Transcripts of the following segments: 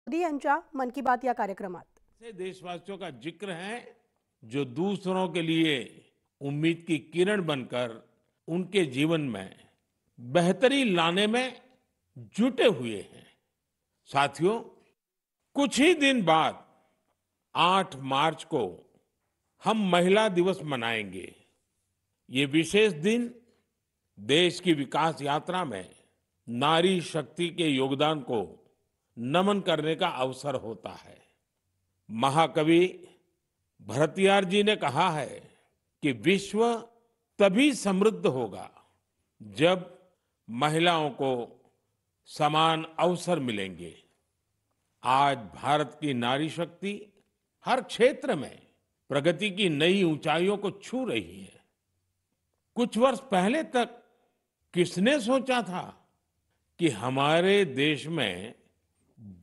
मोदी यांच्या मन की बात या कार्यक्रमात। ऐसे देशवासियों का जिक्र है जो दूसरों के लिए उम्मीद की किरण बनकर उनके जीवन में बेहतरी लाने में जुटे हुए हैं। साथियों, कुछ ही दिन बाद 8 मार्च को हम महिला दिवस मनाएंगे। ये विशेष दिन देश की विकास यात्रा में नारी शक्ति के योगदान को नमन करने का अवसर होता है। महाकवि भरतियार जी ने कहा है कि विश्व तभी समृद्ध होगा जब महिलाओं को समान अवसर मिलेंगे। आज भारत की नारी शक्ति हर क्षेत्र में प्रगति की नई ऊंचाइयों को छू रही है। कुछ वर्ष पहले तक किसने सोचा था कि हमारे देश में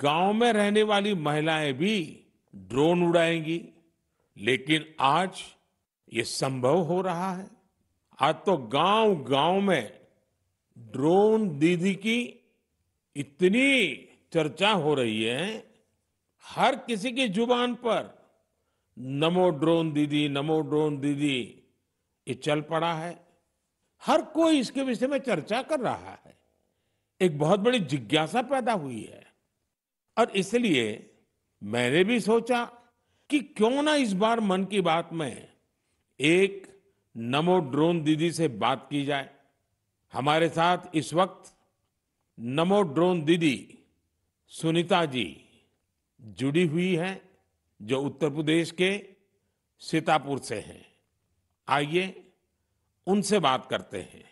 गांव में रहने वाली महिलाएं भी ड्रोन उड़ाएंगी, लेकिन आज ये संभव हो रहा है। आज तो गांव-गांव में ड्रोन दीदी की इतनी चर्चा हो रही है, हर किसी की जुबान पर नमो ड्रोन दीदी, नमो ड्रोन दीदी ये चल पड़ा है। हर कोई इसके विषय में चर्चा कर रहा है। एक बहुत बड़ी जिज्ञासा पैदा हुई है और इसलिए मैंने भी सोचा कि क्यों ना इस बार मन की बात में एक नमो ड्रोन दीदी से बात की जाए। हमारे साथ इस वक्त नमो ड्रोन दीदी सुनीता जी जुड़ी हुई हैं, जो उत्तर प्रदेश के सीतापुर से हैं। आइए उनसे बात करते हैं।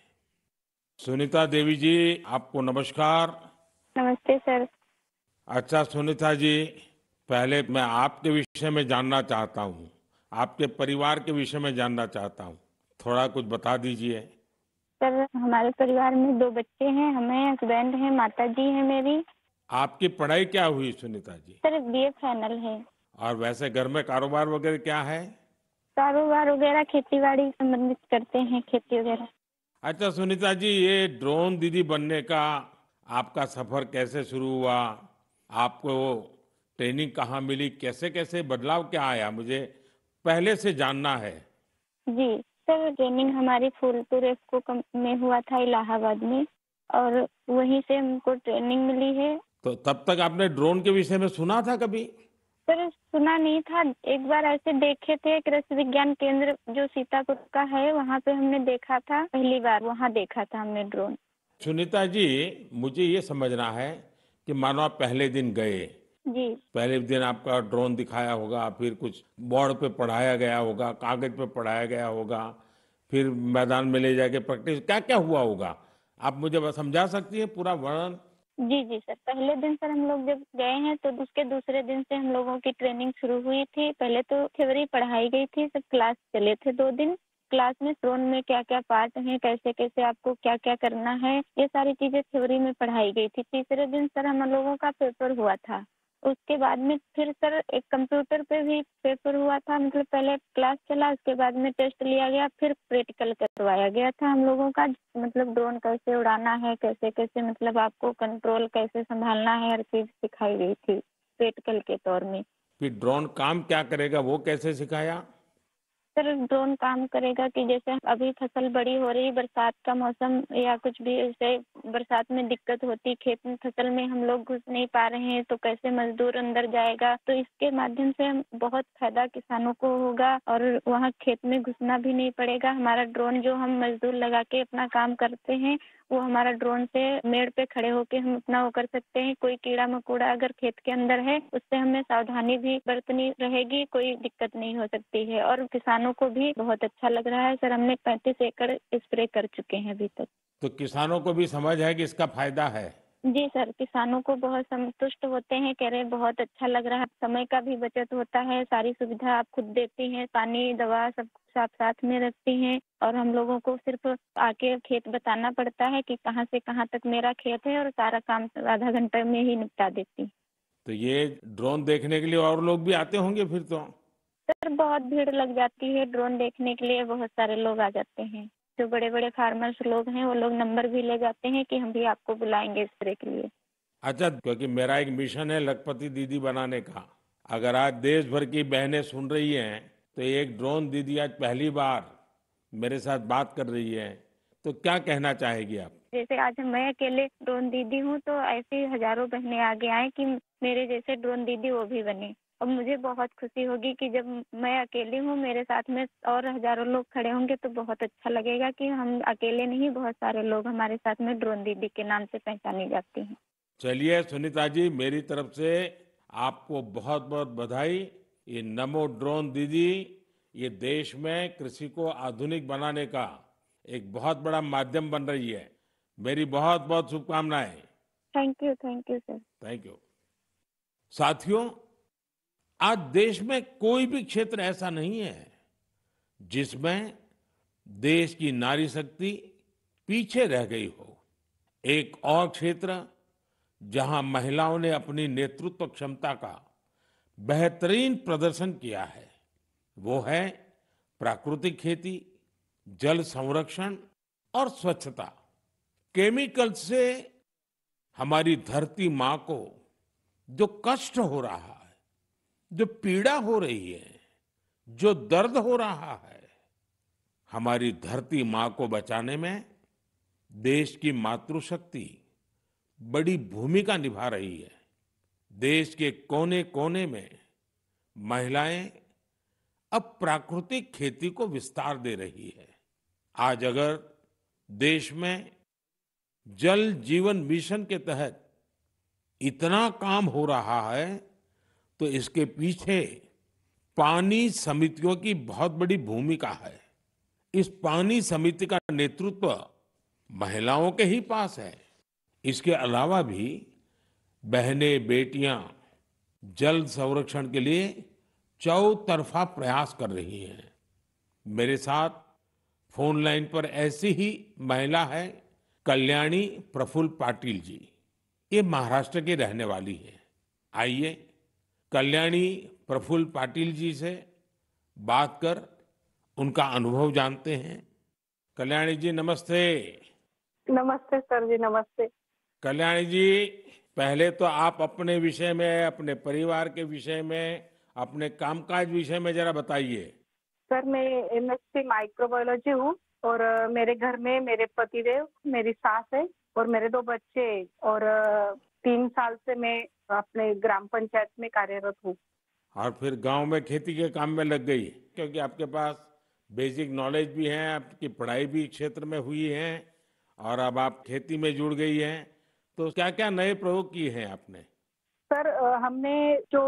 सुनीता देवी जी, आपको नमस्कार। नमस्ते सर। अच्छा सुनीता जी, पहले मैं आपके विषय में जानना चाहता हूँ, आपके परिवार के विषय में जानना चाहता हूँ। थोड़ा कुछ बता दीजिए। सर, हमारे परिवार में 2 बच्चे हैं, हमें हस्बैंड हैं, माता जी हैं मेरी। आपकी पढ़ाई क्या हुई Sunita ji? Sir BA final है। और वैसे घर में कारोबार वगैरह क्या है? कारोबार वगैरह खेती-बाड़ी संबंधित करते हैं, खेती वगैरह। अच्छा सुनीता जी, ये ड्रोन दीदी बनने का आपका सफर कैसे शुरू हुआ? आपको ट्रेनिंग कहाँ मिली? कैसे कैसे बदलाव क्या आया? मुझे पहले से जानना है। जी, सर ट्रेनिंग हमारी फूलपुर इफ्को में हुआ था इलाहाबाद में, और वहीं से हमको ट्रेनिंग मिली है। तो तब तक आपने ड्रोन के विषय में सुना था कभी? सर सुना नहीं था, एक बार ऐसे देखे थे, कृषि विज्ञान केंद्र जो सीतापुर का है वहाँ पे हमने देखा था, पहली बार वहाँ देखा था हमने ड्रोन। सुनीता जी, मुझे ये समझना है कि मानो आप पहले दिन गए, जी पहले दिन आपका ड्रोन दिखाया होगा, फिर कुछ बोर्ड पे पढ़ाया गया होगा, कागज पे पढ़ाया गया होगा, फिर मैदान में ले जाके प्रैक्टिस, क्या क्या हुआ होगा? आप मुझे बस समझा सकती हैं पूरा वर्णन? जी सर, पहले दिन सर हम लोग जब गए हैं तो उसके दूसरे दिन से हम लोगों की ट्रेनिंग शुरू हुई थी। पहले तो थ्योरी पढ़ाई गई थी, सब क्लास चले थे 2 दिन। क्लास में ड्रोन में क्या क्या पार्ट हैं, कैसे कैसे आपको क्या क्या करना है, ये सारी चीजें थ्योरी में पढ़ाई गई थी। तीसरे दिन सर हम लोगों का पेपर हुआ था। उसके बाद में फिर सर एक कंप्यूटर पे भी पेपर हुआ था, मतलब पहले क्लास चला, उसके बाद में टेस्ट लिया गया, फिर प्रैक्टिकल करवाया गया था हम लोगों का, मतलब ड्रोन कैसे उड़ाना है, कैसे कैसे मतलब आपको कंट्रोल कैसे संभालना है, हर चीज सिखाई गई थी प्रैक्टिकल के तौर में। फिर ड्रोन काम क्या करेगा वो कैसे सिखाया? सर ड्रोन काम करेगा कि जैसे अभी फसल बड़ी हो रही, बरसात का मौसम या कुछ भी ऐसे बरसात में दिक्कत होती, खेत में फसल में हम लोग घुस नहीं पा रहे हैं तो कैसे मजदूर अंदर जाएगा, तो इसके माध्यम से हम बहुत फायदा किसानों को होगा और वहाँ खेत में घुसना भी नहीं पड़ेगा। हमारा ड्रोन जो हम मजदूर लगा के अपना काम करते हैं, वो हमारा ड्रोन से मेड़ पे खड़े होके हम अपना वो कर सकते हैं। कोई कीड़ा मकोड़ा अगर खेत के अंदर है, उससे हमें सावधानी भी बरतनी रहेगी, कोई दिक्कत नहीं हो सकती है। और किसानों को भी बहुत अच्छा लग रहा है सर, हमने 35 एकड़ स्प्रे कर चुके हैं अभी तक। तो किसानों को भी समझ है कि इसका फायदा है? जी सर, किसानों को बहुत संतुष्ट होते हैं, कह रहे बहुत अच्छा लग रहा है, समय का भी बचत होता है, सारी सुविधा आप खुद देती हैं, पानी दवा सब कुछ आप साथ में रखती हैं, और हम लोगों को सिर्फ आके खेत बताना पड़ता है कि कहाँ से कहाँ तक मेरा खेत है, और सारा काम आधा घंटे में ही निपटा देती। तो ये ड्रोन देखने के लिए और लोग भी आते होंगे फिर तो? सर बहुत भीड़ लग जाती है ड्रोन देखने के लिए, बहुत सारे लोग आ जाते हैं। जो बड़े बड़े फार्मर्स लोग हैं वो लोग नंबर भी ले जाते हैं कि हम भी आपको बुलाएंगे स्प्रे के लिए। अच्छा, क्योंकि मेरा एक मिशन है लखपति दीदी बनाने का। अगर आज देश भर की बहनें सुन रही हैं, तो एक ड्रोन दीदी आज पहली बार मेरे साथ बात कर रही है, तो क्या कहना चाहेगी आप? जैसे आज मैं अकेले ड्रोन दीदी हूँ, तो ऐसी हजारों बहनें आगे आए कि मेरे जैसे ड्रोन दीदी वो भी बने। और मुझे बहुत खुशी होगी कि जब मैं अकेली हूँ, मेरे साथ में और हजारों लोग खड़े होंगे, तो बहुत अच्छा लगेगा कि हम अकेले नहीं, बहुत सारे लोग हमारे साथ में ड्रोन दीदी के नाम से पहचानी जाती हैं। चलिए सुनीता जी, मेरी तरफ से आपको बहुत बहुत बधाई। ये नमो ड्रोन दीदी, ये देश में कृषि को आधुनिक बनाने का एक बहुत बड़ा माध्यम बन रही है। मेरी बहुत बहुत शुभकामनाएं। Thank you sir. Thank you. साथियों, आज देश में कोई भी क्षेत्र ऐसा नहीं है जिसमें देश की नारी शक्ति पीछे रह गई हो। एक और क्षेत्र जहां महिलाओं ने अपनी नेतृत्व क्षमता का बेहतरीन प्रदर्शन किया है, वो है प्राकृतिक खेती, जल संरक्षण और स्वच्छता। केमिकल से हमारी धरती माँ को जो कष्ट हो रहा है, जो पीड़ा हो रही है, जो दर्द हो रहा है, हमारी धरती माँ को बचाने में देश की मातृशक्ति बड़ी भूमिका निभा रही है। देश के कोने कोने में महिलाएं अब प्राकृतिक खेती को विस्तार दे रही है। आज अगर देश में जल जीवन मिशन के तहत इतना काम हो रहा है, तो इसके पीछे पानी समितियों की बहुत बड़ी भूमिका है। इस पानी समिति का नेतृत्व महिलाओं के ही पास है। इसके अलावा भी बहनें बेटियां जल संरक्षण के लिए चौतरफा प्रयास कर रही हैं। मेरे साथ फोन लाइन पर ऐसी ही महिला है कल्याणी प्रफुल्ल पाटिल जी। ये महाराष्ट्र की रहने वाली है। आइए कल्याणी प्रफुल्ल पाटिल जी से बात कर उनका अनुभव जानते हैं। कल्याणी जी नमस्ते। नमस्ते सर जी, नमस्ते। कल्याणी जी, पहले तो आप अपने विषय में, अपने परिवार के विषय में, अपने कामकाज विषय में जरा बताइए। सर मैं एमएससी माइक्रोबायोलॉजी हूँ और मेरे घर में मेरे पतिदेव, मेरी सास है और मेरे 2 बच्चे और 3 साल से मैं अपने ग्राम पंचायत में कार्यरत हूँ। और फिर गांव में खेती के काम में लग गई, क्योंकि आपके पास बेसिक नॉलेज भी है, आपकी पढ़ाई भी क्षेत्र में हुई है और अब आप खेती में जुड़ गई हैं। तो क्या क्या नए प्रयोग किए हैं आपने? सर हमने जो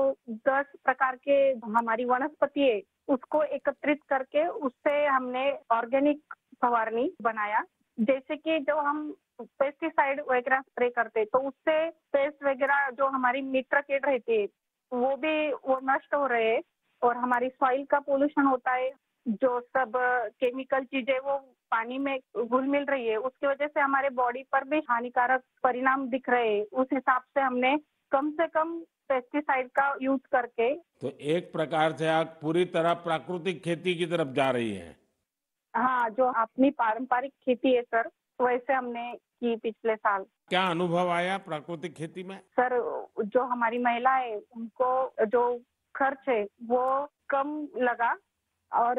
10 प्रकार के हमारी वनस्पति है उसको एकत्रित करके उससे हमने ऑर्गेनिक फवारनी बनाया। जैसे कि जो हम पेस्टिसाइड वगैरह स्प्रे करते तो उससे पेस्ट वगैरह जो हमारी मित्र कीट रहती है वो नष्ट हो रहे हैं और हमारी सॉइल का पोल्यूशन होता है। जो सब केमिकल चीजें वो पानी में घुल मिल रही है, उसकी वजह से हमारे बॉडी पर भी हानिकारक परिणाम दिख रहे हैं। उस हिसाब से हमने कम से कम पेस्टिसाइड का यूज करके। तो एक प्रकार से आप पूरी तरह प्राकृतिक खेती की तरफ जा रही हैं। हाँ, जो अपनी पारंपरिक खेती है सर, वैसे हमने की पिछले साल। क्या अनुभव आया प्राकृतिक खेती में? सर जो हमारी महिला है उनको जो खर्च है वो कम लगा और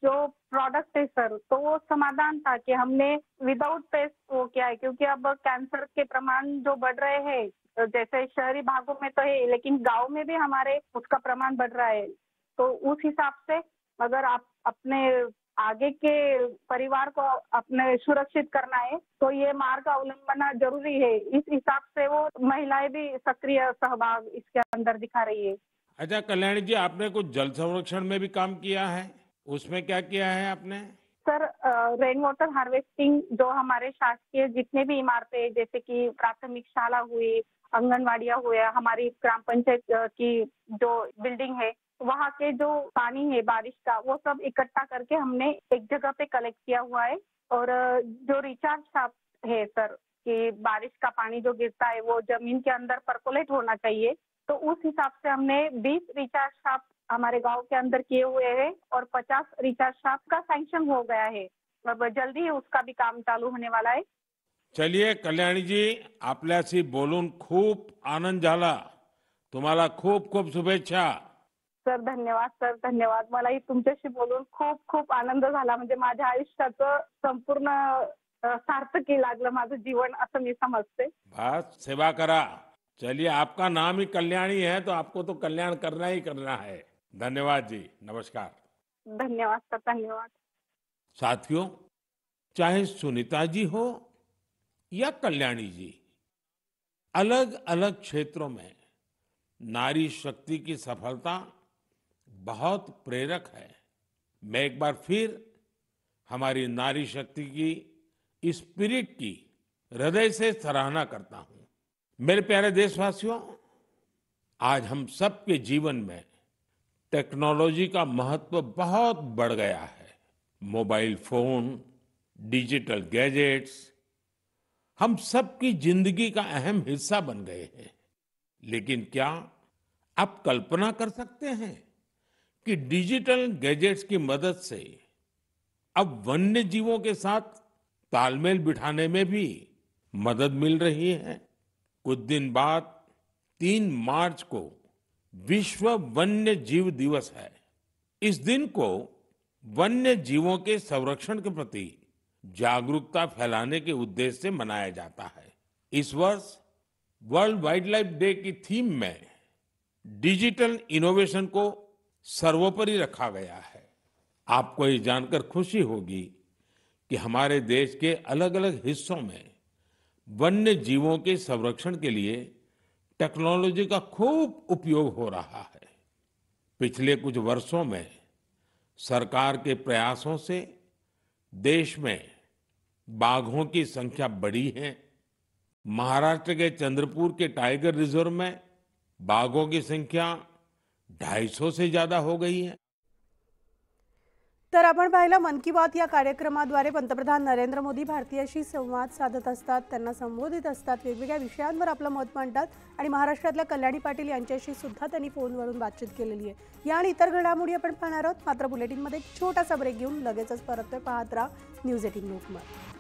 जो प्रोडक्ट है सर तो वो समाधान था कि हमने विदाउट पेस्ट वो किया है, क्योंकि अब कैंसर के प्रमाण जो बढ़ रहे हैं, जैसे शहरी भागों में तो है लेकिन गांव में भी हमारे उसका प्रमाण बढ़ रहा है। तो उस हिसाब से अगर आप अपने आगे के परिवार को अपने सुरक्षित करना है तो ये मार्ग अवलंबना जरूरी है। इस हिसाब से वो महिलाएं भी सक्रिय सहभाग इसके अंदर दिखा रही है। अच्छा कल्याणी जी, आपने कुछ जल संरक्षण में भी काम किया है, उसमें क्या किया है आपने? सर रेन वाटर हार्वेस्टिंग जो हमारे शासकीय जितने भी इमारतें जैसे कि प्राथमिक शाला हुई, आंगनवाड़ियाँ हुए, हमारी ग्राम पंचायत की जो बिल्डिंग है वहाँ के जो पानी है बारिश का वो सब इकट्ठा करके हमने एक जगह पे कलेक्ट किया हुआ है। और जो रिचार्ज शाफ्ट है सर कि बारिश का पानी जो गिरता है वो जमीन के अंदर पर्कोलेट होना चाहिए, तो उस हिसाब से हमने 20 रिचार्ज शाफ्ट हमारे गांव के अंदर किए हुए हैं और 50 रिचार्ज शाफ्ट का सैंक्शन हो गया है। अब जल्दी ही उसका भी काम चालू होने वाला है। चलिए कल्याणी जी, आपल्याशी बोलून खूप आनंद झाला. तुम्हाला खूप खूप शुभेच्छा. सर धन्यवाद, सर धन्यवाद. मलाही तुमच्याशी बोलून खूप खूप आनंद झाला. म्हणजे माझ्या आयुष्याचं संपूर्ण सार्थकी लागलं माझं जीवन, असं मी समजते. बस सेवा करा. चलिए, आपका नाम ही कल्याणी है तो आपको तो कल्याण करना ही करना है. धन्यवाद जी. नमस्कार. धन्यवाद सर, धन्यवाद. साथियों, चाहे सुनीता जी हो या कल्याणी जी, अलग अलग क्षेत्रों में नारी शक्ति की सफलता बहुत प्रेरक है. मैं एक बार फिर हमारी नारी शक्ति की इस स्पिरिट की हृदय से सराहना करता हूं. मेरे प्यारे देशवासियों, आज हम सबके जीवन में टेक्नोलॉजी का महत्व बहुत बढ़ गया है. मोबाइल फोन, डिजिटल गैजेट्स हम सबकी जिंदगी का अहम हिस्सा बन गए हैं. लेकिन क्या आप कल्पना कर सकते हैं कि डिजिटल गैजेट्स की मदद से अब वन्य जीवों के साथ तालमेल बिठाने में भी मदद मिल रही है. कुछ दिन बाद 3 मार्च को विश्व वन्य जीव दिवस है. इस दिन को वन्य जीवों के संरक्षण के प्रति जागरूकता फैलाने के उद्देश्य से मनाया जाता है. इस वर्ष वर्ल्ड वाइल्ड लाइफ डे की थीम में डिजिटल इनोवेशन को सर्वोपरि रखा गया है. आपको ये जानकर खुशी होगी कि हमारे देश के अलग अलग हिस्सों में वन्य जीवों के संरक्षण के लिए टेक्नोलॉजी का खूब उपयोग हो रहा है. पिछले कुछ वर्षों में सरकार के प्रयासों से देश में बाघों की संख्या बढ़ी है. महाराष्ट्र के चंद्रपुर के टाइगर रिजर्व में बाघों की संख्या 250 से ज्यादा हो गई है. तर आपण पाहिलं मन की बात या कार्यक्रमाद्वारे पंतप्रधान नरेंद्र मोदी भारतीयांशी संवाद साधत असतात, त्यांना संबोधित असतात, वेगवेगळ्या विषयांवर आपलं मत मांडतात आणि महाराष्ट्रातल्या कल्याणी पाटील यांच्याशी सुद्धा त्यांनी फोनवरून बातचीत केलेली आहे. या आणि इतर घडामोडी आपण पाहणार आहोत. मात्र बुलेटिनमध्ये एक छोटासा ब्रेक घेऊन लगेचच परततोय. पाहत राहा न्यूज 18 लोकमत.